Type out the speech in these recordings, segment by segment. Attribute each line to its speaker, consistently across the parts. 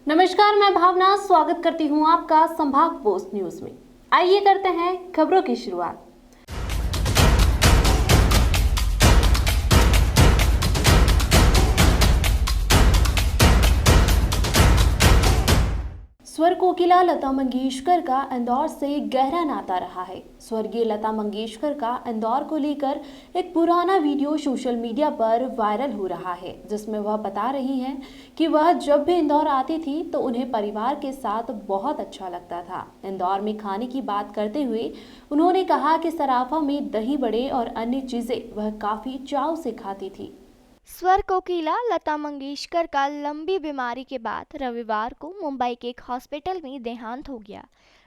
Speaker 1: नमस्कार, मैं भावना स्वागत करती हूं आपका संभाग पोस्ट न्यूज में। आइए करते हैं खबरों की शुरुआत। स्वर कोकिला लता मंगेशकर का इंदौर से गहरा नाता रहा है। स्वर्गीय लता मंगेशकर का इंदौर को लेकर एक पुराना वीडियो सोशल मीडिया पर वायरल हो रहा है, जिसमें वह बता रही हैं कि वह जब भी इंदौर आती थी तो उन्हें परिवार के साथ बहुत अच्छा लगता था। इंदौर में खाने की बात करते हुए उन्होंने कहा कि सराफा में दही बड़े और अन्य चीज़ें वह काफ़ी चाव से खाती थी।
Speaker 2: स्वर कोकिला लता मंगेशकर का लंबी बीमारी के बाद रविवार को मुंबई के एक हॉस्पिटल में देहांत हो गया।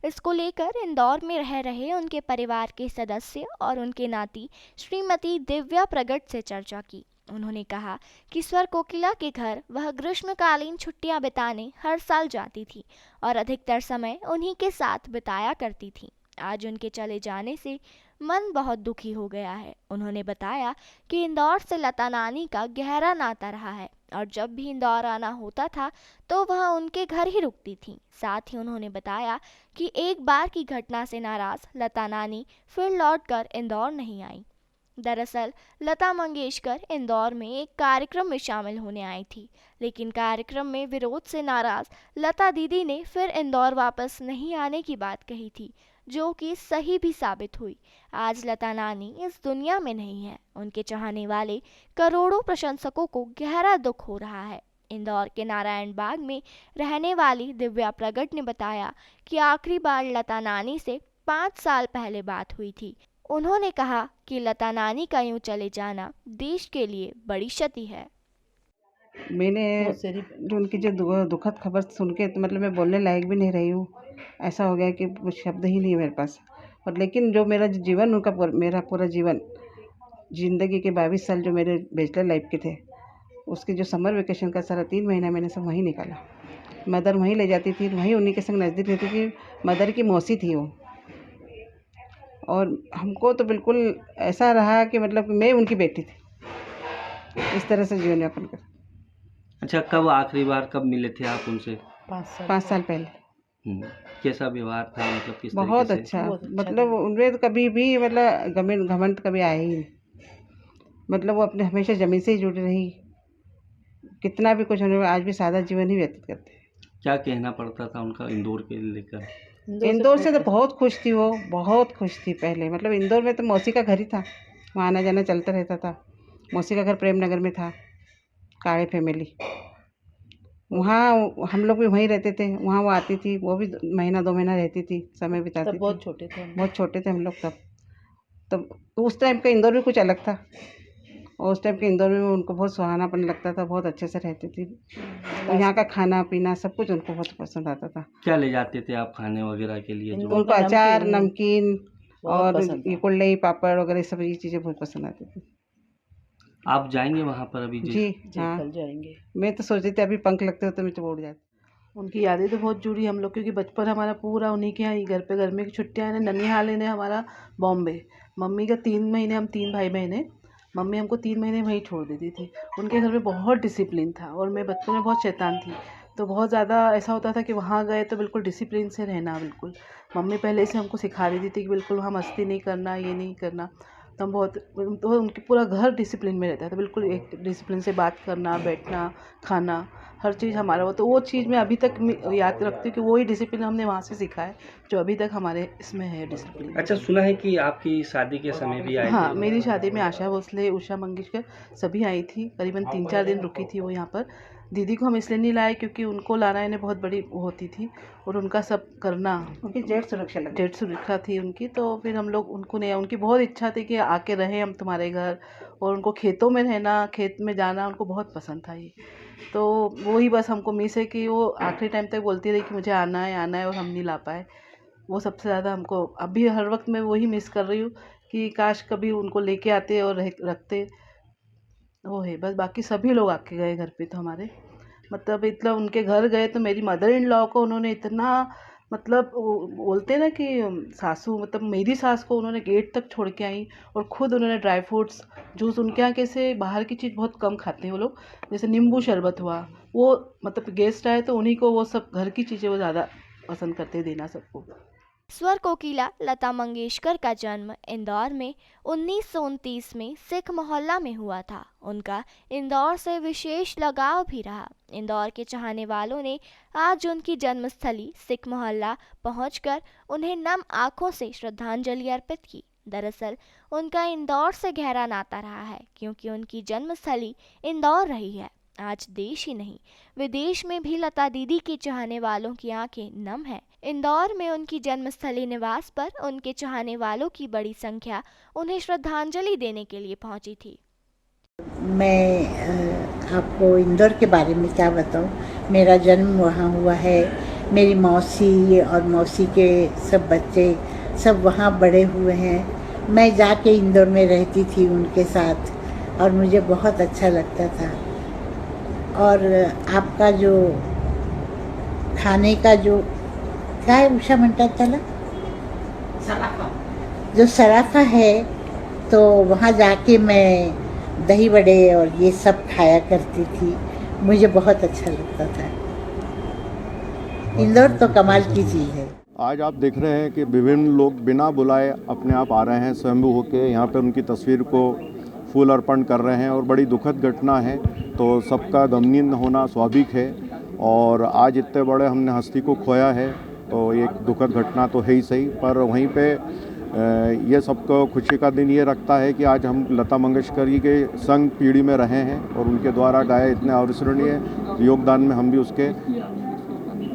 Speaker 2: इसको लेकर इंदौर में रह रहे उनके परिवार के सदस्य और उनके नाती श्रीमती दिव्या प्रगट से चर्चा की। उन्होंने कहा कि स्वर कोकिला के घर वह ग्रीष्मकालीन छुट्टियां बिताने हर साल जाती थी और अधिकतर समय उन्हीं के साथ बिताया करती थी। आज उनके चले जाने से मन बहुत दुखी हो गया है। उन्होंने बताया कि इंदौर से लता नानी का गहरा नाता रहा है और जब भी इंदौर आना होता था तो वह उनके घर ही रुकती थी। साथ ही उन्होंने बताया कि एक बार की घटना से नाराज लता नानी फिर लौटकर इंदौर नहीं आई। दरअसल लता मंगेशकर इंदौर में एक कार्यक्रम में शामिल होने आई थी, लेकिन कार्यक्रम में विरोध से नाराज लता दीदी ने फिर इंदौर वापस नहीं आने की बात कही थी, जो कि सही भी साबित हुई। आज लता नानी इस दुनिया में नहीं है। उनके चाहने वाले करोड़ों प्रशंसकों को गहरा दुख हो रहा है। इंदौर के नारायण बाग में रहने वाली दिव्या प्रगट ने बताया कि आखिरी बार लता नानी से 5 साल पहले बात हुई थी। उन्होंने कहा कि लता नानी का यूं चले जाना देश के लिए बड़ी क्षति है।
Speaker 3: मैंने जो उनकी जो दुखद खबर सुन के तो मतलब मैं बोलने लायक भी नहीं रही हूँ। ऐसा हो गया कि कुछ शब्द ही नहीं है मेरे पास। और लेकिन जो मेरा जीवन मेरा पूरा जीवन ज़िंदगी के 22 साल जो मेरे बैचलर लाइफ के थे, उसके जो समर वेकेशन का सारा 3 महीना मैंने सब वहीं निकाला। मदर वहीं ले जाती थी, वहीं उन्हीं के संग नज़दीक रहती थी। मदर की मौसी थी वो। और हमको तो बिल्कुल ऐसा रहा कि मतलब मैं उनकी बेटी थी। इस तरह से जीवन यापन कर।
Speaker 4: अच्छा, कब आखिरी बार कब मिले थे आप उनसे?
Speaker 3: 5 साल पहले।
Speaker 4: कैसा व्यवहार था, मतलब किस
Speaker 3: बहुत
Speaker 4: तरीके से?
Speaker 3: अच्छा मतलब उनमें तो कभी भी मतलब घमंड कभी आया ही नहीं। मतलब वो अपने हमेशा ज़मीन से ही जुड़ी रही। कितना भी कुछ होने आज भी सादा जीवन ही व्यतीत करते हैं।
Speaker 4: क्या कहना पड़ता था उनका इंदौर के लेकर?
Speaker 3: इंदौर से तो बहुत खुश थी वो, बहुत खुश थी पहले। मतलब इंदौर में तो मौसी का घर ही था, वहाँ आना जाना चलता रहता था। मौसी का घर प्रेम नगर में था, काड़े फैमिली। वहाँ हम लोग भी वहीं रहते थे। वहाँ वो आती थी, वो भी महीना 2 महीना रहती थी, समय बिताती थी। बहुत छोटे थे हम लोग तब तो उस टाइम का इंदौर भी कुछ अलग था। और उस टाइम के इंदौर में उनको बहुत सुहानापन लगता था, बहुत अच्छे से रहती थी। और यहाँ का खाना पीना सब कुछ उनको बहुत पसंद आता था।
Speaker 4: क्या ले जाते थे आप खाने वगैरह के लिए? जो
Speaker 3: उनको अचार, नमकीन और ये कुल्हड़ी पापड़ वगैरह सब ये चीज़ें बहुत पसंद आती थी।
Speaker 4: आप जाएंगे वहाँ पर अभी?
Speaker 3: जी हाँ,
Speaker 5: कल जाएंगे।
Speaker 3: मैं तो सोच रही थी अभी पंख लगते हो तो मैं तो उड़ जाती।
Speaker 5: उनकी यादें तो बहुत जुड़ी हम लोग, क्योंकि बचपन हमारा पूरा उन्हीं के यहाँ ही घर पे। गर्मी की छुट्टियाँ ने ननिहाल ने हमारा बॉम्बे। मम्मी का 3 महीने, हम 3 भाई बहन हैं, मम्मी हमको 3 महीने वहीं छोड़ देती थी। उनके घर में बहुत डिसिप्लिन था और मैं बचपन में बहुत शैतान थी, तो बहुत ज़्यादा ऐसा होता था कि वहाँ गए तो बिल्कुल डिसिप्लिन से रहना। बिल्कुल मम्मी पहले से हमको सिखा रही थी कि बिल्कुल वहाँ मस्ती नहीं करना, ये नहीं करना। तो हम बहुत, तो उनके पूरा घर डिसिप्लिन में रहता था। बिल्कुल एक डिसिप्लिन से बात करना, बैठना, खाना, हर चीज़ हमारा। तो वो चीज़ मैं अभी तक याद रखती हूँ कि वो ही डिसिप्लिन हमने वहाँ से सीखा है, जो अभी तक हमारे इसमें है डिसिप्लिन।
Speaker 4: अच्छा, सुना है कि आपकी शादी के समय भी आए
Speaker 5: हाँ,
Speaker 4: थे?
Speaker 5: मेरी शादी में आशा भोसले, उषा मंगेशकर सभी आई थी। करीबन 3-4 दिन रुकी थी वो यहाँ पर। दीदी को हम इसलिए नहीं लाए क्योंकि उनको लाना इन्हें बहुत बड़ी वो होती थी, और उनका सब करना,
Speaker 3: उनकी जेठ
Speaker 5: सुरक्षा थी उनकी। तो फिर हम लोग उनको नहीं, उनकी बहुत इच्छा थी कि आके रहें हम तुम्हारे घर, और उनको खेतों में रहना, खेत में जाना उनको बहुत पसंद था ये। तो वही बस हमको मिस है कि वो आखिरी टाइम तक बोलती रही कि मुझे आना है, और हम नहीं ला पाए। वो सबसे ज़्यादा हमको अभी हर वक्त मैं वही मिस कर रही हूँ कि काश कभी उनको लेके आते और रखते। वो है बस। बाकी सभी लोग आके गए घर पे तो हमारे, मतलब इतना उनके घर गए तो मेरी मदर इन लॉ को उन्होंने इतना मतलब वो बोलते हैं ना कि सासू, मतलब मेरी सास को उन्होंने गेट तक छोड़ के आई, और ख़ुद उन्होंने ड्राई फ्रूट्स जूस, उनके यहाँ कैसे बाहर की चीज़ बहुत कम खाते हैं वो लोग, जैसे नींबू शरबत हुआ, वो मतलब गेस्ट आए तो उन्हीं को वो सब घर की चीज़ें वो ज़्यादा पसंद करते हैं देना सबको।
Speaker 2: स्वर कोकिला लता मंगेशकर का जन्म इंदौर में 1929 में सिख मोहल्ला में हुआ था। उनका इंदौर से विशेष लगाव भी रहा। इंदौर के चाहने वालों ने आज उनकी जन्मस्थली सिख मोहल्ला पहुंचकर उन्हें नम आंखों से श्रद्धांजलि अर्पित की। दरअसल उनका इंदौर से गहरा नाता रहा है, क्योंकि उनकी जन्मस्थली इंदौर रही है। आज देश ही नहीं, विदेश में भी लता दीदी के चाहने वालों की आंखें नम हैं। इंदौर में उनकी जन्मस्थली निवास पर उनके चाहने वालों की बड़ी संख्या उन्हें श्रद्धांजलि देने के लिए पहुंची थी।
Speaker 6: मैं आपको इंदौर के बारे में क्या बताऊं। मेरा जन्म वहाँ हुआ है। मेरी मौसी और मौसी के सब बच्चे सब वहाँ बड़े हुए हैं। मैं जाके इंदौर में रहती थी उनके साथ और मुझे बहुत अच्छा लगता था। और आपका जो खाने का जो क्या है उषा म्हणतात त्याला, जो सराफा है, तो वहाँ जाके मैं दही वड़े और ये सब खाया करती थी। मुझे बहुत अच्छा लगता था। इंदौर तो कमाल की चीज़ है।
Speaker 7: आज आप देख रहे हैं कि विभिन्न लोग बिना बुलाए अपने आप आ रहे हैं, स्वयंभू होकर यहाँ पर उनकी तस्वीर को फूल अर्पण कर रहे हैं और बड़ी दुखद घटना है, तो सबका गमगीन होना स्वाभाविक है। और आज इतने बड़े हमने हस्ती को खोया है, तो एक दुखद घटना तो है ही सही, पर वहीं पे ये सबको खुशी का दिन ये रखता है कि आज हम लता मंगेशकर जी के संग पीढ़ी में रहे हैं और उनके द्वारा गाए इतने अविस्मरणीय योगदान में हम भी उसके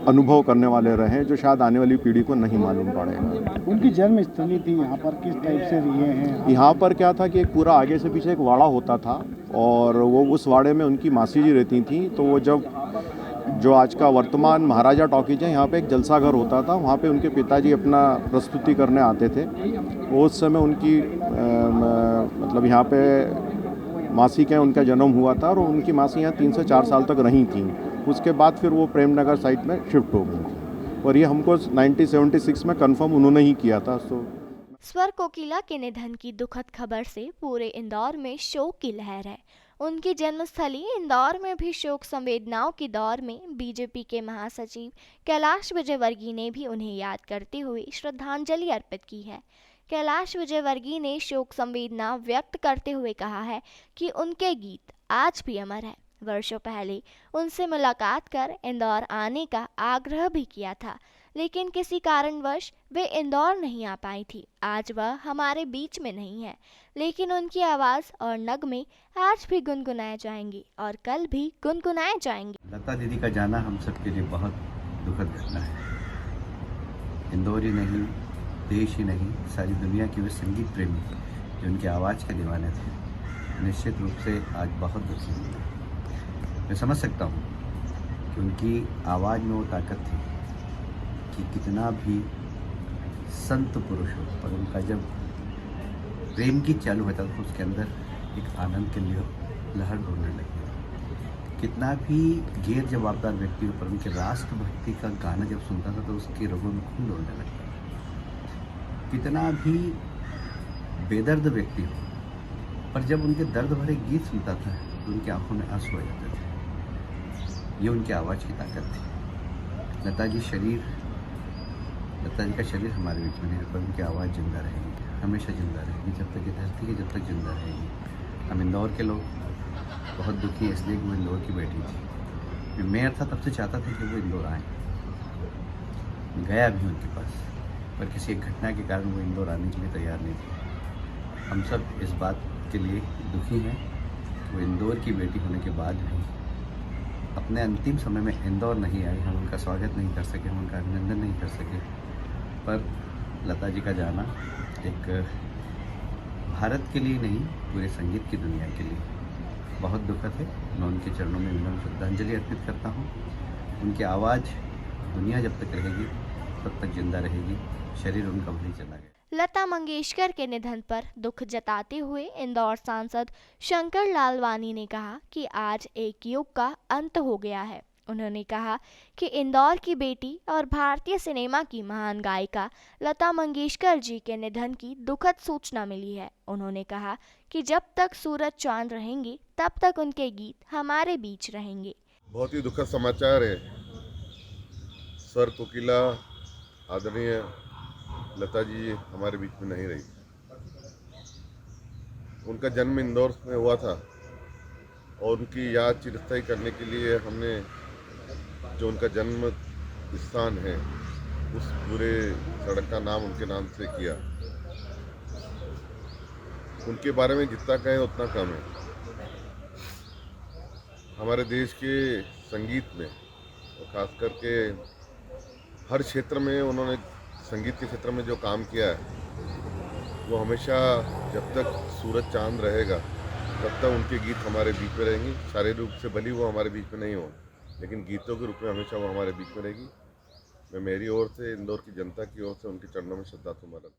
Speaker 7: अनुभव करने वाले रहे हैं, जो शायद आने वाली पीढ़ी को नहीं मालूम पड़ेगा।
Speaker 8: उनकी जन्मस्थली थी यहाँ पर, किस टाइप से रहे हैं?
Speaker 7: यहाँ पर क्या था कि एक पूरा आगे से पीछे एक वाड़ा होता था और वो उस वाड़े में उनकी मासी जी रहती थी। तो वो जब जो आज का वर्तमान महाराजा टॉकीज है, यहाँ पे एक जलसा घर होता था, वहाँ पे उनके पिताजी अपना प्रस्तुति करने आते थे। उस समय उनकी मतलब यहाँ पे मासी के उनका जन्म हुआ था और उनकी मासी यहाँ 3 से 4 साल तक रही थी। उसके बाद फिर वो प्रेमनगर साइड में शिफ्ट हो गई और ये हमको 1976 में कंफर्म उन्होंने ही किया था।
Speaker 2: स्वर कोकिला के निधन की दुखद खबर से पूरे इंदौर में शोक की लहर है। उनकी जन्मस्थली इंदौर में भी शोक संवेदनाओं के दौर में बीजेपी के महासचिव कैलाश विजयवर्गीय ने भी उन्हें याद करते हुए श्रद्धांजलि अर्पित की है। कैलाश विजयवर्गीय ने शोक संवेदना व्यक्त करते हुए कहा है कि उनके गीत आज भी अमर है। वर्षों पहले उनसे मुलाकात कर इंदौर आने का आग्रह भी किया था, लेकिन किसी कारणवश वे इंदौर नहीं आ पाई थी। आज वह हमारे बीच में नहीं है, लेकिन उनकी आवाज़ और नगमे आज भी गुनगुनाए जाएंगे और कल भी गुनगुनाए जाएंगे।
Speaker 9: लता दीदी का जाना हम सबके लिए बहुत दुखद घटना है। इंदौर ही नहीं, देश ही नहीं, सारी दुनिया के वे संगीत प्रेमी जो उनकी आवाज़ के दीवाने थे, निश्चित रूप से आज बहुत दुखी हुए। मैं समझ सकता हूँ कि उनकी आवाज़ में वो ताकत थी कि कितना भी संत पुरुष हो, पर उनका जब प्रेम गीत चालू होता था तो उसके अंदर एक आनंद के लिए लहर ढूंढने लगी। कितना भी गैर जवाबदार व्यक्ति हो, पर उनके राष्ट्रभक्ति का गाना जब सुनता था तो उसके रगों में खून दौड़ने लगता था। कितना भी बेदर्द व्यक्ति हो, पर जब उनके दर्द भरे गीत सुनता था तो उनकी आंखों में आंसू आ जाते थे। ये उनकी आवाज़ की ताकत थी। लता जी का शरीर हमारे बीच में नहीं, पर उनकी आवाज़ जिंदा रहेगी, हमेशा जिंदा रहेगी, जब तक ये धरती है, जब तक जिंदा रहेगी। हम इंदौर के लोग बहुत दुखी है इसलिए कि वो इंदौर की बेटी थी। मैं मेयर था तब से चाहता था कि वो इंदौर आए, गया भी उनके पास, पर किसी एक घटना के कारण वो इंदौर आने के लिए तैयार नहीं थे। हम सब इस बात के लिए दुखी हैं कि वो इंदौर की बेटी होने के बाद भी अपने अंतिम समय में इंदौर नहीं आई। हम उनका स्वागत नहीं कर सके, हम उनका अभिनंदन नहीं कर सके। पर लता जी का जाना एक भारत के लिए नहीं, पूरे संगीत की दुनिया के लिए बहुत दुखद है। मैं उनके चरणों में विनम्र श्रद्धांजलि अर्पित करता हूँ। उनकी आवाज़ दुनिया जब तक रहेगी तब तक जिंदा रहेगी, शरीर उनका वहीं चला गया।
Speaker 2: लता मंगेशकर के निधन पर दुख जताते हुए इंदौर सांसद शंकर लालवानी ने कहा कि आज एक युग का अंत हो गया है। उन्होंने कहा कि इंदौर की बेटी और भारतीय सिनेमा की महान गायिका लता मंगेशकर जी के निधन की दुखद सूचना मिली है। उन्होंने कहा कि जब तक सूरज चांद रहेंगे तब तक उनके गीत हमारे बीच रहेंगे।
Speaker 10: बहुत ही दुखद समाचार है। स्वर कोकिला आदरणीय लता जी हमारे बीच में नहीं रही। उनका जन्म इंदौर में हुआ था और उनकी याद चिरस्थायी करने के लिए हमने जो उनका जन्म स्थान है उस पूरे सड़क का नाम उनके नाम से किया। उनके बारे में जितना कहें उतना कम है। हमारे देश के संगीत में और खास करके हर क्षेत्र में उन्होंने संगीत के क्षेत्र में जो काम किया है वो हमेशा जब तक सूरज चांद रहेगा तब तक उनके गीत हमारे बीच में रहेंगे। शारीरिक रूप से भले वो हमारे बीच में नहीं हो लेकिन गीतों के रूप में हमेशा वो हमारे बीच में रहेगी। मैं मेरी ओर से इंदौर की जनता की ओर से उनके चरणों में श्रद्धा सुमन।